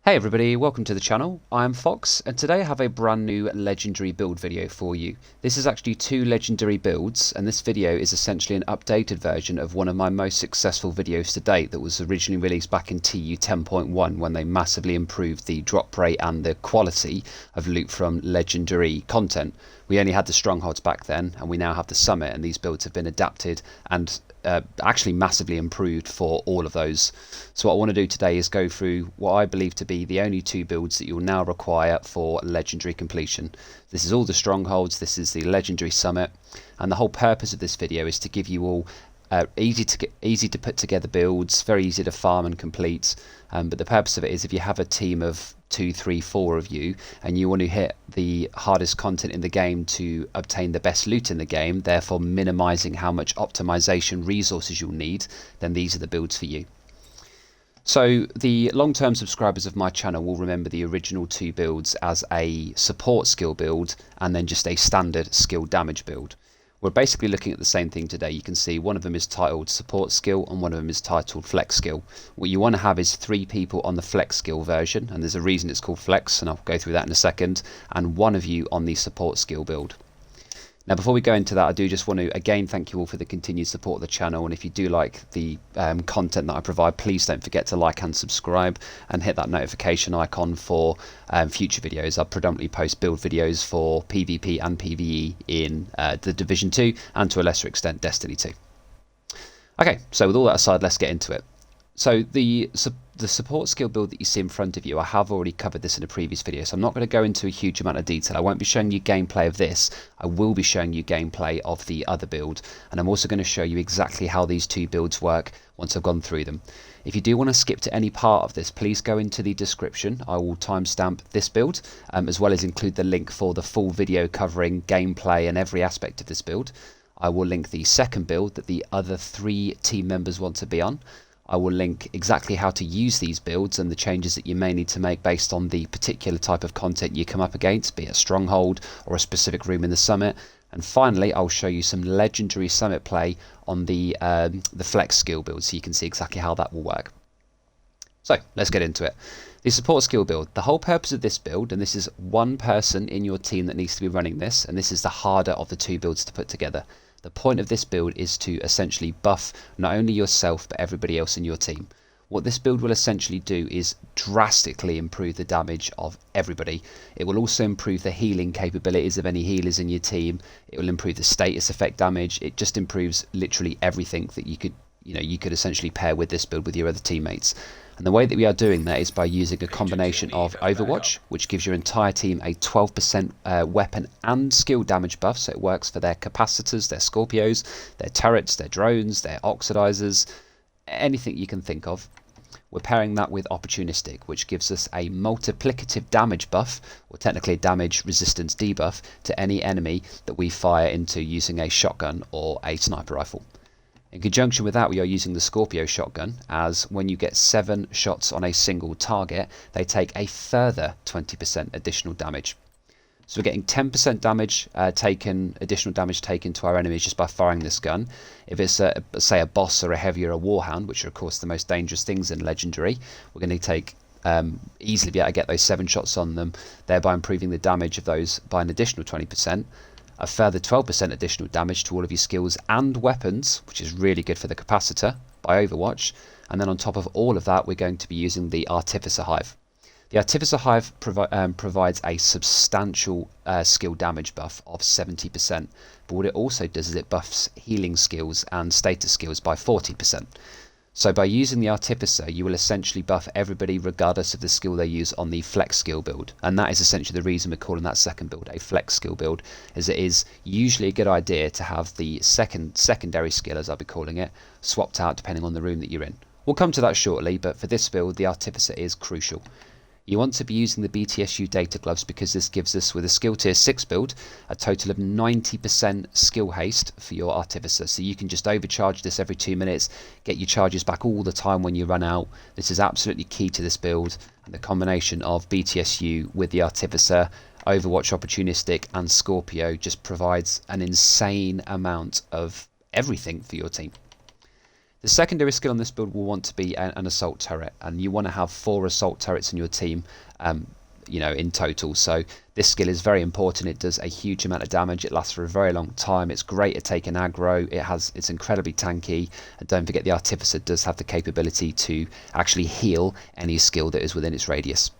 Hey everybody, welcome to the channel. I'm Fox and today I have a brand new legendary build video for you. This is actually two legendary builds, and this video is essentially an updated version of one of my most successful videos to date that was originally released back in TU 10.1 when they massively improved the drop rate and the quality of loot from legendary content. We only had the strongholds back then and we now have the summit, and these builds have been adapted and actually massively improved for all of those. So what I want to do today is go through what I believe to be the only two builds that you'll now require for legendary completion. This is all the strongholds, this is the legendary summit, and the whole purpose of this video is to give you all easy to put together builds, very easy to farm and complete, but the purpose of it is if you have a team of 2, 3, 4 of you and you want to hit the hardest content in the game to obtain the best loot in the game, therefore minimizing how much optimization resources you'll need, then these are the builds for you. So the long-term subscribers of my channel will remember the original two builds as a support skill build and then just a standard skill damage build. We're basically looking at the same thing today. You can see one of them is titled support skill and one of them is titled flex skill. What you want to have is 3 people on the flex skill version, and there's a reason it's called flex, and I'll go through that in a second, and one of you on the support skill build. Now before we go into that, I do just want to again thank you all for the continued support of the channel, and if you do like the content that I provide, please don't forget to like and subscribe and hit that notification icon for future videos. I'll predominantly post build videos for PvP and PvE in the Division 2 and to a lesser extent Destiny 2. Okay, so with all that aside, let's get into it. So the support skill build that you see in front of you, I have already covered this in a previous video, so I'm not going to go into a huge amount of detail. I won't be showing you gameplay of this, I will be showing you gameplay of the other build, and I'm also going to show you exactly how these two builds work once I've gone through them. If you do want to skip to any part of this, please go into the description. I will timestamp this build, as well as include the link for the full video covering gameplay and every aspect of this build. I will link the second build that the other 3 team members want to be on. I will link exactly how to use these builds and the changes that you may need to make based on the particular type of content you come up against, be it a stronghold or a specific room in the summit. And finally, I'll show you some legendary summit play on the flex skill build, so you can see exactly how that will work. So let's get into it. The support skill build. The whole purpose of this build, and this is one person in your team that needs to be running this, and this is the harder of the two builds to put together. The point of this build is to essentially buff not only yourself but everybody else in your team. What this build will essentially do is drastically improve the damage of everybody. It will also improve the healing capabilities of any healers in your team. It will improve the status effect damage. It just improves literally everything that you could essentially pair with this build with your other teammates. And the way that we are doing that is by using a combination of Overwatch, which gives your entire team a 12% weapon and skill damage buff, so it works for their capacitors, their Scorpios, their turrets, their drones, their oxidizers, anything you can think of. We're pairing that with opportunistic, which gives us a multiplicative damage buff, or technically a damage resistance debuff, to any enemy that we fire into using a shotgun or a sniper rifle. In conjunction with that, we are using the Scorpio shotgun, as when you get 7 shots on a single target, they take a further 20% additional damage. So we're getting 10% damage additional damage taken to our enemies just by firing this gun. If it's say a boss or a heavy or a warhound, which are of course the most dangerous things in legendary, we're going to take easily be able to get those 7 shots on them, thereby improving the damage of those by an additional 20%. A further 12% additional damage to all of your skills and weapons, which is really good for the capacitor by Overwatch. And then on top of all of that, we're going to be using the Artificer Hive. The Artificer Hive provides a substantial skill damage buff of 70%, but what it also does is it buffs healing skills and status skills by 40%. So by using the Artificer, you will essentially buff everybody regardless of the skill they use on the flex skill build. And that is essentially the reason we're calling that second build a flex skill build, as it is usually a good idea to have the secondary skill, as I'll be calling it, swapped out depending on the room that you're in. We'll come to that shortly, but for this build, the Artificer is crucial. You want to be using the BTSU data gloves because this gives us, with a skill tier 6 build, a total of 90% skill haste for your Artificer. So you can just overcharge this every 2 minutes, get your charges back all the time when you run out. This is absolutely key to this build, and the combination of BTSU with the Artificer, Overwatch Opportunistic and Scorpio just provides an insane amount of everything for your team. The secondary skill on this build will want to be an assault turret, and you want to have 4 assault turrets in your team, in total. So this skill is very important. It does a huge amount of damage. It lasts for a very long time. It's great at taking aggro. It's incredibly tanky, and don't forget the Artificer does have the capability to actually heal any skill that is within its radius.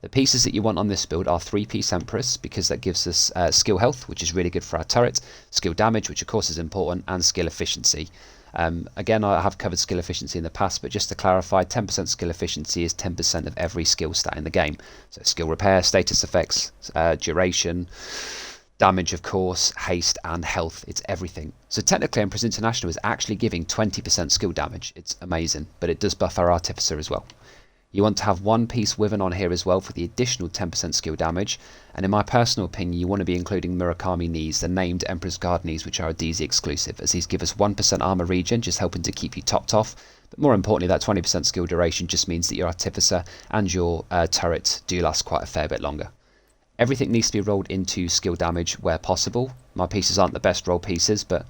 The pieces that you want on this build are 3-piece Empress, because that gives us skill health, which is really good for our turret, skill damage, which of course is important, and skill efficiency. Again, I have covered skill efficiency in the past, but just to clarify, 10% skill efficiency is 10% of every skill stat in the game. So skill repair, status effects, duration, damage of course, haste and health. It's everything. So technically Empress International is actually giving 20% skill damage. It's amazing, but it does buff our Artificer as well. You want to have 1-piece Wyvern on here as well for the additional 10% skill damage, and in my personal opinion you want to be including Murakami knees, the named Emperor's Guard knees, which are a DZ exclusive, as these give us 1% armor regen, just helping to keep you topped off. But more importantly, that 20% skill duration just means that your Artificer and your turret do last quite a fair bit longer. Everything needs to be rolled into skill damage where possible. My pieces aren't the best roll pieces, but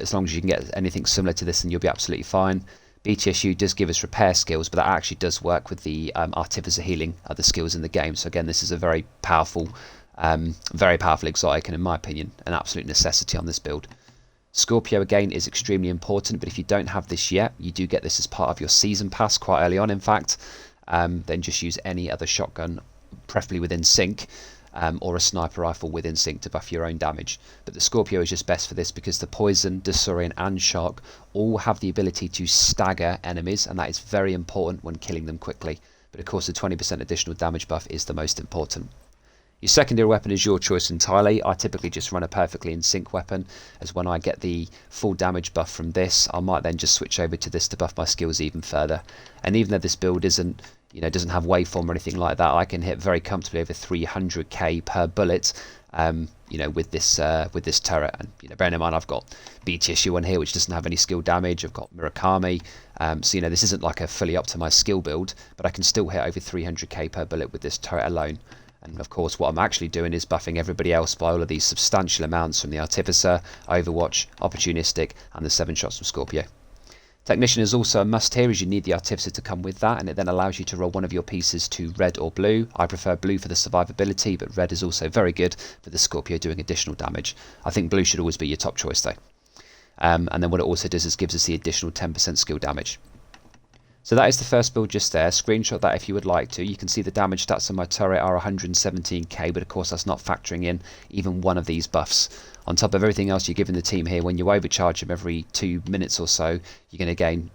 as long as you can get anything similar to this, then you'll be absolutely fine. BTSU does give us repair skills, but that actually does work with the Artificer healing other skills in the game. So again, this is a very powerful exotic, and in my opinion, an absolute necessity on this build. Scorpio again is extremely important, but if you don't have this yet, you do get this as part of your season pass quite early on, in fact. Then just use any other shotgun, preferably within sync, or a sniper rifle within sync to buff your own damage. But the Scorpio is just best for this because the Poison, Desaurian and Shark all have the ability to stagger enemies, and that is very important when killing them quickly. But of course the 20% additional damage buff is the most important. Your secondary weapon is your choice entirely. I typically just run a perfectly in sync weapon, as when I get the full damage buff from this, I might then just switch over to this to buff my skills even further. And even though this build doesn't have waveform or anything like that, I can hit very comfortably over 300k per bullet, with this turret. And bearing in mind I've got BTSU on here, which doesn't have any skill damage. I've got Murakami, so this isn't like a fully optimized skill build, but I can still hit over 300k per bullet with this turret alone. And of course what I'm actually doing is buffing everybody else by all of these substantial amounts from the Artificer, Overwatch, Opportunistic and the 7 shots from Scorpio. Technician is also a must here, as you need the Artificer to come with that, and it then allows you to roll one of your pieces to red or blue. I prefer blue for the survivability, but red is also very good for the Scorpio doing additional damage. I think blue should always be your top choice though. And then what it also does is gives us the additional 10% skill damage. So that is the first build just there. Screenshot that if you would like to. You can see the damage stats on my turret are 117k, but of course that's not factoring in even one of these buffs. On top of everything else you're giving the team here, when you overcharge them every 2 minutes or so, you're going to gain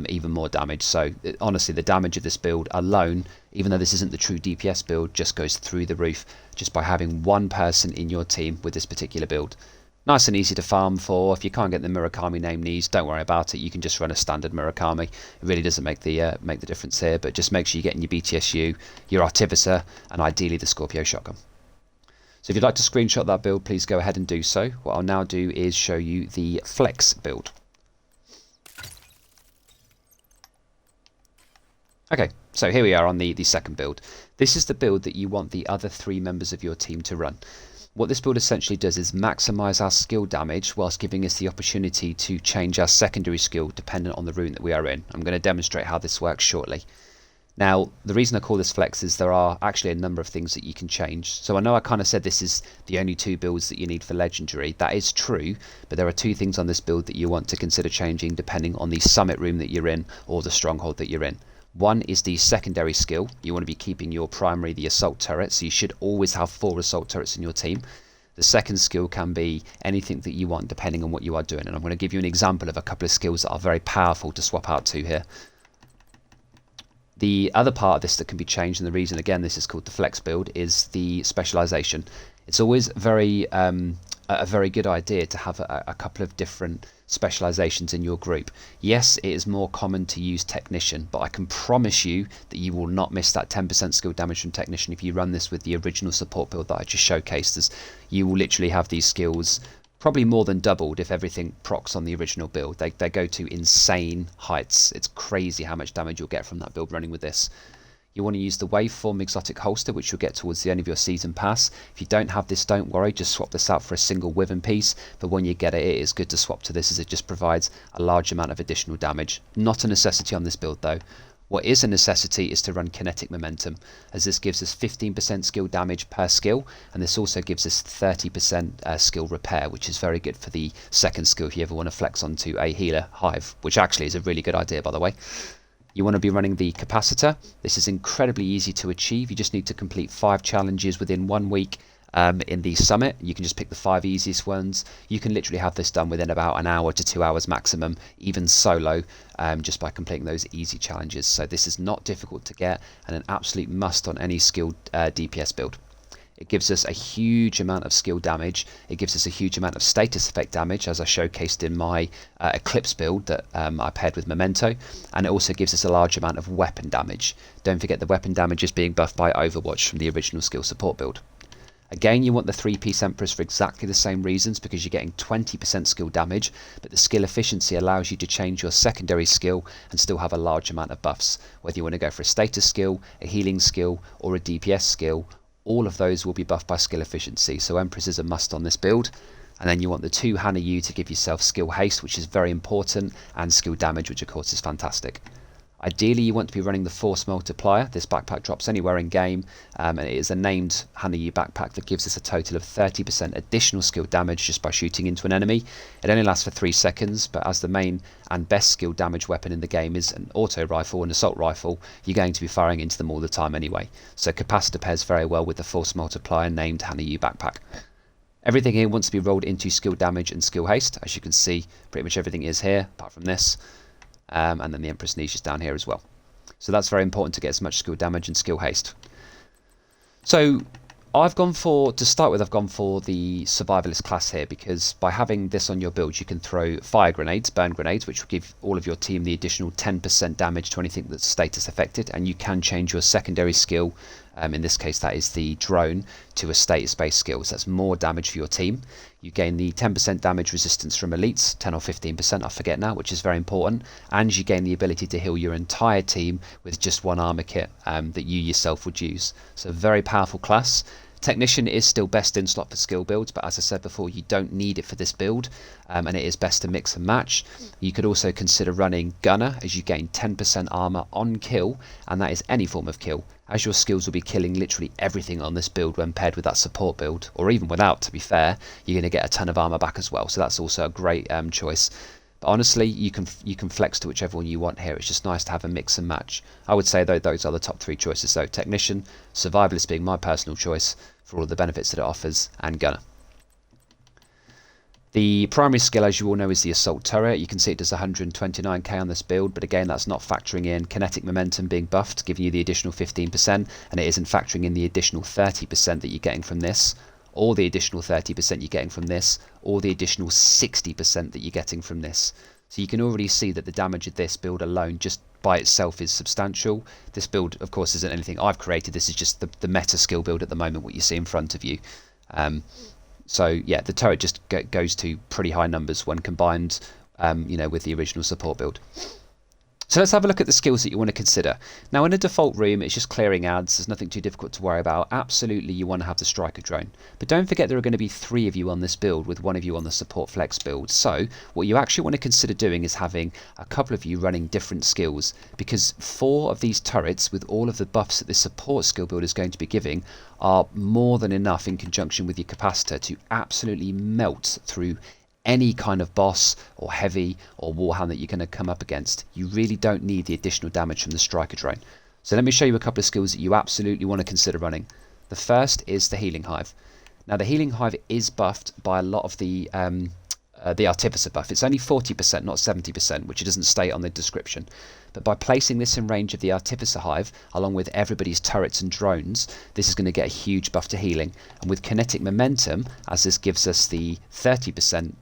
even more damage. So honestly, the damage of this build alone, even though this isn't the true DPS build, just goes through the roof just by having one person in your team with this particular build. Nice and easy to farm for. If you can't get the Murakami name knees, don't worry about it. You can just run a standard Murakami. It really doesn't make the difference here, but just make sure you're getting your BTSU, your Artificer, and ideally the Scorpio shotgun. So if you'd like to screenshot that build, please go ahead and do so. What I'll now do is show you the Flex build. Okay, so here we are on the second build. This is the build that you want the other 3 members of your team to run. What this build essentially does is maximize our skill damage whilst giving us the opportunity to change our secondary skill dependent on the rune that we are in. I'm going to demonstrate how this works shortly. Now, the reason I call this Flex is there are actually a number of things that you can change. So I know I kind of said this is the only 2 builds that you need for Legendary. That is true, but there are 2 things on this build that you want to consider changing depending on the Summit room that you're in or the Stronghold that you're in. One is the secondary skill. You want to be keeping your primary, the assault turret, so you should always have 4 assault turrets in your team. The second skill can be anything that you want depending on what you are doing, and I'm going to give you an example of a couple of skills that are very powerful to swap out to here. The other part of this that can be changed, and the reason again this is called the Flex build, is the specialization. It's always a very good idea to have a couple of different specializations in your group. Yes, it is more common to use Technician, but I can promise you that you will not miss that 10% skill damage from Technician if you run this with the original support build that I just showcased. As you will literally have these skills probably more than doubled if everything procs on the original build. They go to insane heights. It's crazy how much damage you'll get from that build running with this. You want to use the waveform exotic holster, which you'll get towards the end of your season pass. If you don't have this, don't worry, just swap this out for a single Wyvern piece, but when you get it, it is good to swap to this as it just provides a large amount of additional damage. Not a necessity on this build though. What is a necessity is to run kinetic momentum, as this gives us 15% skill damage per skill, and this also gives us 30% skill repair, which is very good for the second skill if you ever want to flex onto a healer hive, which actually is a really good idea, by the way. You want to be running the capacitor. This is incredibly easy to achieve. You just need to complete 5 challenges within 1 week. In the summit, you can just pick the 5 easiest ones. You can literally have this done within about an hour to 2 hours maximum, even solo, just by completing those easy challenges. So this is not difficult to get and an absolute must on any skilled DPS build. It gives us a huge amount of skill damage. It gives us a huge amount of status effect damage, as I showcased in my Eclipse build that I paired with Memento. And it also gives us a large amount of weapon damage. Don't forget the weapon damage is being buffed by Overwatch from the original skill support build. Again, you want the 3-piece Empress for exactly the same reasons, because you're getting 20% skill damage, but the skill efficiency allows you to change your secondary skill and still have a large amount of buffs. Whether you want to go for a status skill, a healing skill, or a DPS skill, all of those will be buffed by skill efficiency, so Empress is a must on this build. And then you want the 2 Hana Yu to give yourself skill haste, which is very important, and skill damage, which of course is fantastic. Ideally, you want to be running the force multiplier. This backpack drops anywhere in game, and it is a named Hana Yu backpack that gives us a total of 30% additional skill damage just by shooting into an enemy. It only lasts for 3 seconds, but as the main and best skill damage weapon in the game is an auto rifle and assault rifle, you're going to be firing into them all the time anyway. So capacitor pairs very well with the force multiplier named Hana Yu backpack. Everything here wants to be rolled into skill damage and skill haste. As you can see, pretty much everything is here, apart from this. And then the Empress niche is down here as well. So that's very important to get as much skill damage and skill haste. So I've gone for the survivalist class here, because by having this on your build you can throw fire grenades, burn grenades, which will give all of your team the additional 10% damage to anything that's status affected, and you can change your secondary skill, in this case that is the drone, to a status based skill, so that's more damage for your team. You gain the 10% damage resistance from elites, 10 or 15% I forget now, which is very important, and you gain the ability to heal your entire team with just 1 armor kit that you yourself would use. So very powerful class. Technician is still best in slot for skill builds, but as I said before, you don't need it for this build, and it is best to mix and match. You could also consider running Gunner, as you gain 10% armor on kill, and that is any form of kill, as your skills will be killing literally everything on this build when paired with that support build, or even without, to be fair, you're going to get a ton of armor back as well, so that's also a great choice. But honestly, you can flex to whichever one you want here. It's just nice to have a mix and match. I would say though those are the top 3 choices. So Technician, Survivalist being my personal choice for all the benefits that it offers, and Gunner. The primary skill, as you all know, is the Assault Turret. You can see it does 129k on this build, but again that's not factoring in Kinetic Momentum being buffed, giving you the additional 15%, and it isn't factoring in the additional 30% that you're getting from this, or the additional 30% you're getting from this, or the additional 60% that you're getting from this. So you can already see that the damage of this build alone just by itself is substantial. This build of course isn't anything I've created, this is just the meta skill build at the moment, what you see in front of you. So yeah, the turret just goes to pretty high numbers when combined with the original support build. So let's have a look at the skills that you want to consider. Now in a default room it's just clearing ads, there's nothing too difficult to worry about. Absolutely you want to have the striker drone. But don't forget there are going to be 3 of you on this build with 1 of you on the support flex build. So what you actually want to consider doing is having a couple of you running different skills, because 4 of these turrets with all of the buffs that this support skill build is going to be giving are more than enough in conjunction with your capacitor to absolutely melt through any kind of boss or heavy or warhound that you're going to come up against. You really don't need the additional damage from the striker drone. So let me show you a couple of skills that you absolutely want to consider running. The first is the healing hive. Now the healing hive is buffed by a lot of the artificer buff. It's only 40%, not 70%, which it doesn't state on the description. But by placing this in range of the artificer hive, along with everybody's turrets and drones, this is going to get a huge buff to healing. And with kinetic momentum, as this gives us the 30%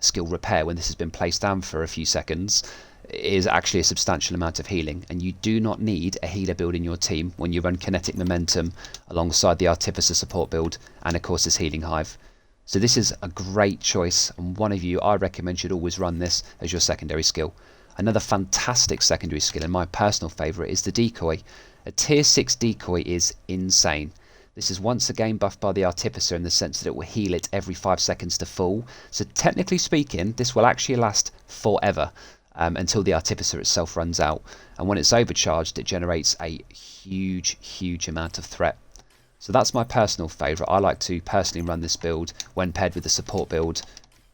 skill repair when this has been placed down for a few seconds, is actually a substantial amount of healing. And you do not need a healer build in your team when you run kinetic momentum alongside the artificer support build and of course this healing hive. So this is a great choice, and one of you I recommend should always run this as your secondary skill. Another fantastic secondary skill, and my personal favourite, is the decoy. A tier 6 decoy is insane. This is once again buffed by the Artificer in the sense that it will heal it every 5 seconds to full. So technically speaking, this will actually last forever until the Artificer itself runs out. And when it's overcharged, it generates a huge amount of threat. So that's my personal favourite. I like to personally run this build when paired with the support build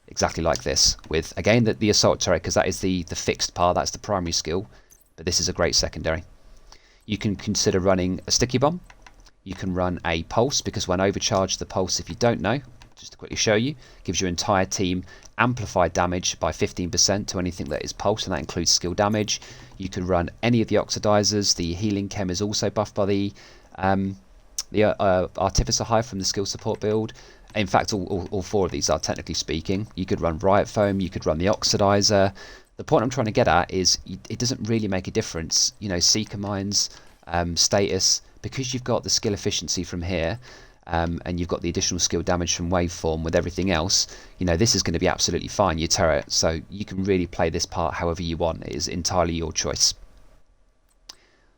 exactly like this. With, again, the assault turret, because that is the fixed part, that's the primary skill. But this is a great secondary. You can consider running a sticky bomb. You can run a pulse, because when overcharged, the pulse, if you don't know, just to quickly show you, gives your entire team amplified damage by 15% to anything that is pulse, and that includes skill damage. You can run any of the oxidizers. The healing chem is also buffed by the Artificer Hive from the skill support build. In fact, all 4 of these are, technically speaking. You could run Riot Foam, you could run the Oxidizer. The point I'm trying to get at is it doesn't really make a difference, you know, Seeker Mines, status, because you've got the skill efficiency from here, and you've got the additional skill damage from Waveform with everything else, you know, this is going to be absolutely fine, your turret. So you can really play this part however you want. It is entirely your choice.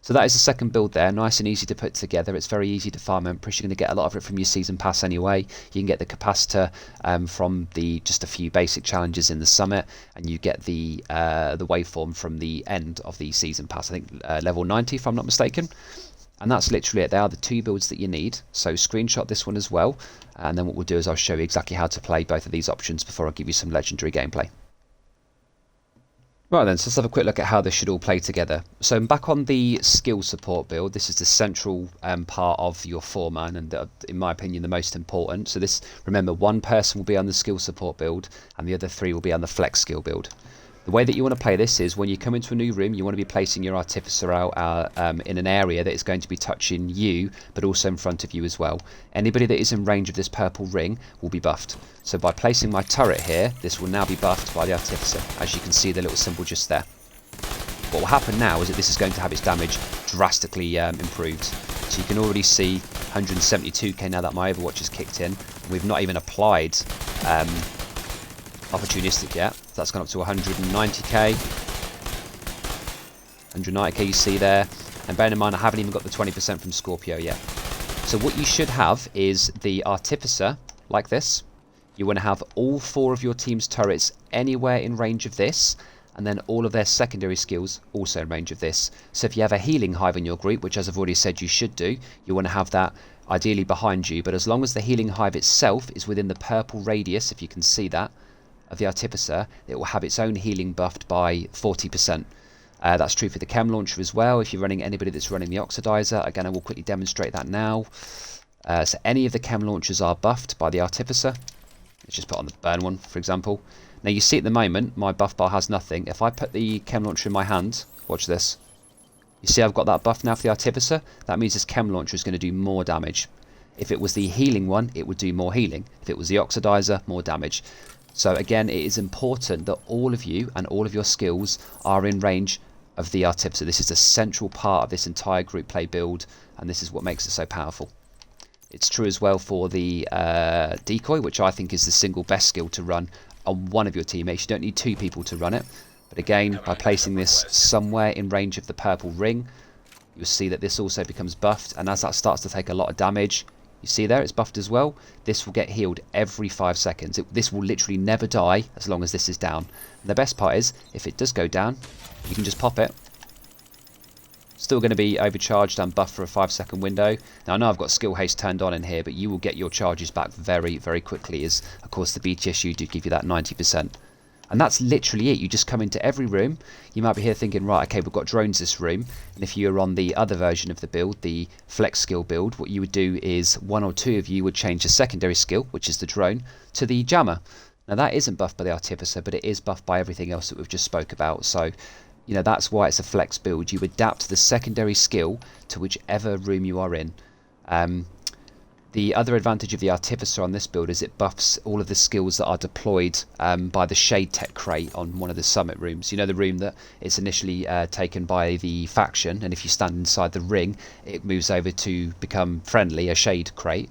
So that is the second build there, nice and easy to put together. It's very easy to farm Empress. You're going to get a lot of it from your season pass anyway. You can get the capacitor from just a few basic challenges in the summit, and you get the waveform from the end of the season pass. I think level 90, if I'm not mistaken. And that's literally it. They are the 2 builds that you need. So screenshot this one as well, and then what we'll do is I'll show you exactly how to play both of these options before I give you some legendary gameplay. Right then, so let's have a quick look at how this should all play together. So I'm back on the skill support build. This is the central part of your 4-man, and in my opinion the most important. So this, remember, 1 person will be on the skill support build and the other 3 will be on the flex skill build. The way that you want to play this is when you come into a new room, you want to be placing your Artificer out in an area that is going to be touching you, but also in front of you as well. Anybody that is in range of this purple ring will be buffed. So by placing my turret here, this will now be buffed by the Artificer, as you can see the little symbol just there. What will happen now is that this is going to have its damage drastically improved. So you can already see 172k now that my Overwatch has kicked in. We've not even applied opportunistic yet. So that's gone up to 190k. 190k you see there. And bear in mind, I haven't even got the 20% from Scorpio yet. So what you should have is the Artificer, like this. You want to have all 4 of your team's turrets anywhere in range of this, and then all of their secondary skills also in range of this. So if you have a healing hive in your group, which as I've already said you should do, you want to have that ideally behind you. But as long as the healing hive itself is within the purple radius, if you can see that, of the Artificer, it will have its own healing buffed by 40%. That's true for the chem launcher as well. If you're running anybody that's running the oxidizer, again I will quickly demonstrate that now. So any of the chem launchers are buffed by the Artificer. Let's just put on the burn one, for example. Now you see at the moment my buff bar has nothing. If I put the chem launcher in my hand, watch this. You see I've got that buff now for the Artificer. That means this chem launcher is going to do more damage. If it was the healing one, it would do more healing. If it was the oxidizer, more damage. So again, it is important that all of you and all of your skills are in range of the Artificer. This is the central part of this entire group play build, and this is what makes it so powerful. It's true as well for the decoy, which I think is the single best skill to run on one of your teammates. You don't need 2 people to run it. But again, by placing this somewhere in range of the purple ring, you'll see that this also becomes buffed, and as that starts to take a lot of damage, you see there, it's buffed as well. This will get healed every 5 seconds. This will literally never die as long as this is down. And the best part is, if it does go down, you can just pop it. Still going to be overcharged and buffed for a 5-second window. Now I know I've got skill haste turned on in here, but you will get your charges back very quickly, as of course the BTSU do give you that 90%. And that's literally it. You just come into every room. You might be here thinking, right, okay, we've got drones this room. And if you're on the other version of the build, the flex skill build, what you would do is 1 or 2 of you would change the secondary skill, which is the drone, to the jammer. Now that isn't buffed by the Artificer, but it is buffed by everything else that we've just spoke about. So, you know, that's why it's a flex build. You adapt the secondary skill to whichever room you are in. The other advantage of the Artificer on this build is it buffs all of the skills that are deployed by the Shade Tech crate on one of the summit rooms. You know, the room that is initially taken by the faction, and if you stand inside the ring, it moves over to become friendly, a Shade crate.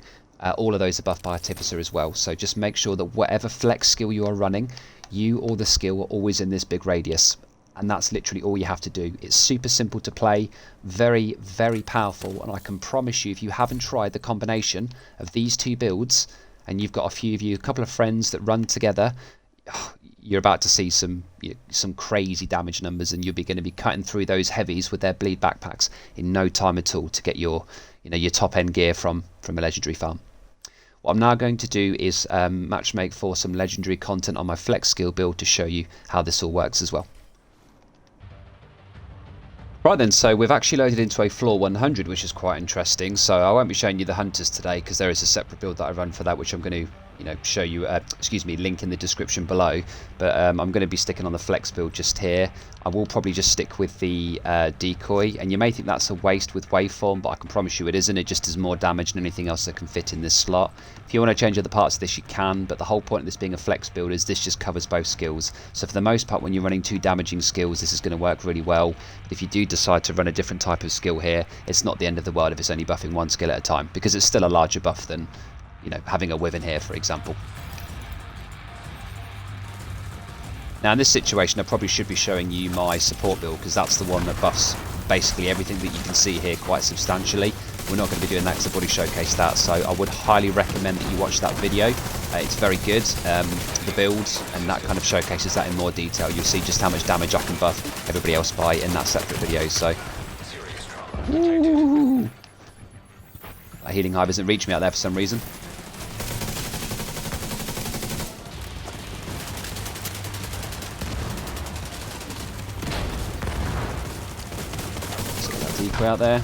All of those are buffed by Artificer as well. So just make sure that whatever flex skill you are running, you or the skill are always in this big radius. and that's literally all you have to do. It's super simple to play, very, very powerful, and I can promise you, if you haven't tried the combination of these two builds, and you've got a couple of friends that run together, you're about to see some crazy damage numbers, and you're going to be cutting through those heavies with their bleed backpacks in no time at all to get your top end gear from a legendary farm. What I'm now going to do is matchmake for some legendary content on my flex skill build to show you how this all works as well. Right then, so we've actually loaded into a floor 100, which is quite interesting. So I won't be showing you the hunters today because there is a separate build that I run for that, which I'm going to show you, link in the description below. But I'm going to be sticking on the flex build just here. I will probably just stick with the decoy, and you may think that's a waste with waveform, but I can promise you it isn't. It just does more damage than anything else that can fit in this slot. If you want to change other parts of this, you can, but the whole point of this being a flex build is this just covers both skills. So for the most part, when you're running two damaging skills, this is going to work really well. But if you do decide to run a different type of skill here, it's not the end of the world if it's only buffing one skill at a time, because it's still a larger buff than having a Wyvern here, for example. Now in this situation I probably should be showing you my support build, because that's the one that buffs basically everything that you can see here quite substantially. We're not going to be doing that because I've already showcased that, so I would highly recommend that you watch that video. It's very good, the build, and that kind of showcases that in more detail. You'll see just how much damage I can buff everybody else by in that separate video. So that healing hive isn't reaching me out there for some reason. Decoy out there.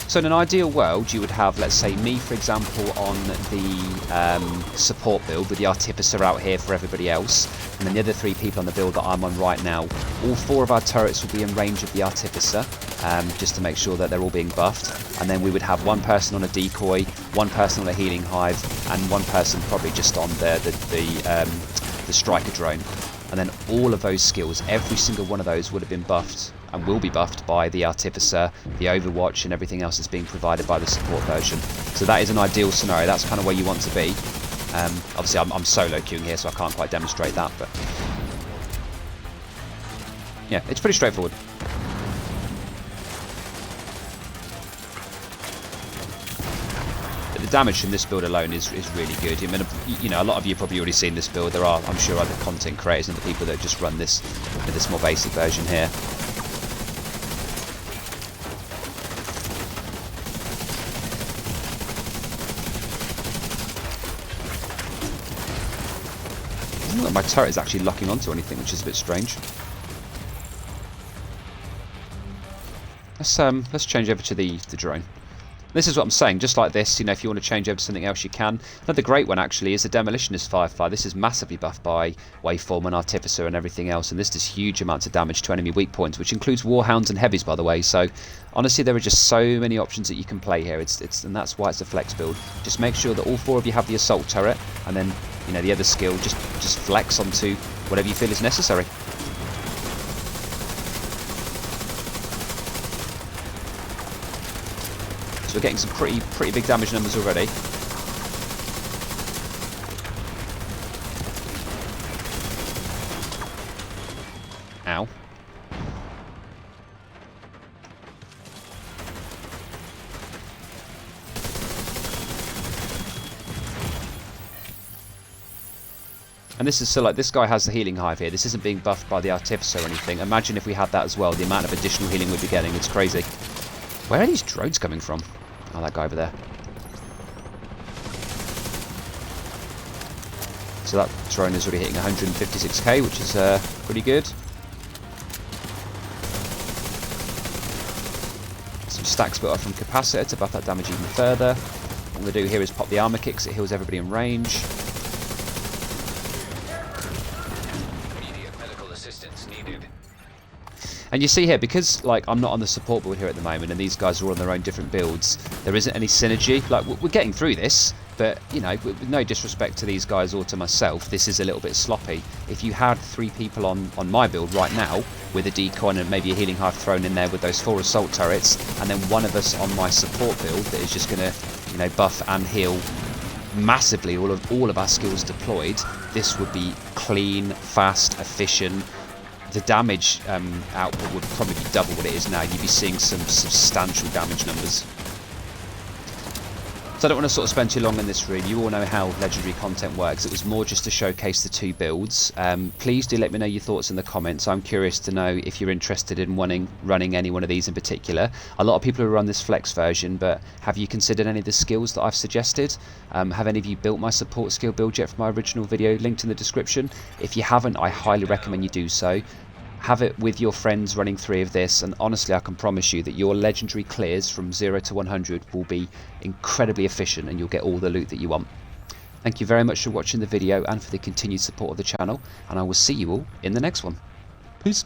So in an ideal world you would have, let's say me for example, on the support build with the artificer out here for everybody else, and then the other three people on the build that I'm on right now. All four of our turrets will be in range of the artificer, just to make sure that they're all being buffed, and then we would have one person on a decoy, one person on a healing hive, and one person probably just on the striker drone. And then all of those skills, every single one of those would have been buffed and will be buffed by the Artificer, the Overwatch, and everything else that's being provided by the support version. So that is an ideal scenario. That's kind of where you want to be. Obviously I'm solo queuing here, so I can't quite demonstrate that, but yeah, it's pretty straightforward. The damage from this build alone is really good. I mean, a lot of you have probably already seen this build. There are, I'm sure, other content creators and the people that just run this with this more basic version here. Doesn't look like my turret is actually locking onto anything, which is a bit strange. Let's change over to the drone. This is what I'm saying, just like this, if you want to change over to something else you can. Another great one actually is the Demolitionist Firefly. This is massively buffed by Waveform and Artificer and everything else, and this does huge amounts of damage to enemy weak points, which includes Warhounds and Heavies, by the way. So honestly, there are just so many options that you can play here. And that's why it's a flex build. Just make sure that all four of you have the Assault Turret, and then the other skill just flex onto whatever you feel is necessary. So we're getting some pretty big damage numbers already. Ow. And this is so like this guy has the healing hive here. This isn't being buffed by the Artificer or anything. Imagine if we had that as well, the amount of additional healing we'd be getting. It's crazy. Where are these drones coming from? Oh, that guy over there. So that drone is already hitting 156k, which is pretty good. Some stacks built up from Capacitor to buff that damage even further. What I'm going to do here is pop the armor kicks. It heals everybody in range. Immediate medical assistance needed. And you see here, because I'm not on the support build here at the moment, and these guys are all on their own different builds, there isn't any synergy. We're getting through this, but with no disrespect to these guys or to myself, this is a little bit sloppy. If you had three people on my build right now, with a decoy and maybe a healing hive thrown in there with those 4 assault turrets, and then one of us on my support build that is just going to buff and heal massively all of our skills deployed, this would be clean, fast, efficient. the damage output would probably be double what it is now. You'd be seeing some substantial damage numbers. So I don't want to sort of spend too long on this really. You all know how legendary content works. It was more just to showcase the two builds. Please do let me know your thoughts in the comments. I'm curious to know if you're interested in running any one of these in particular. A lot of people who run this flex version, but have you considered any of the skills that I've suggested? Have any of you built my support skill build yet from my original video linked in the description? If you haven't, I highly recommend you do so. Have it with your friends running 3 of this, and honestly I can promise you that your legendary clears from 0 to 100 will be incredibly efficient and you'll get all the loot that you want. Thank you very much for watching the video and for the continued support of the channel, and I will see you all in the next one. Peace.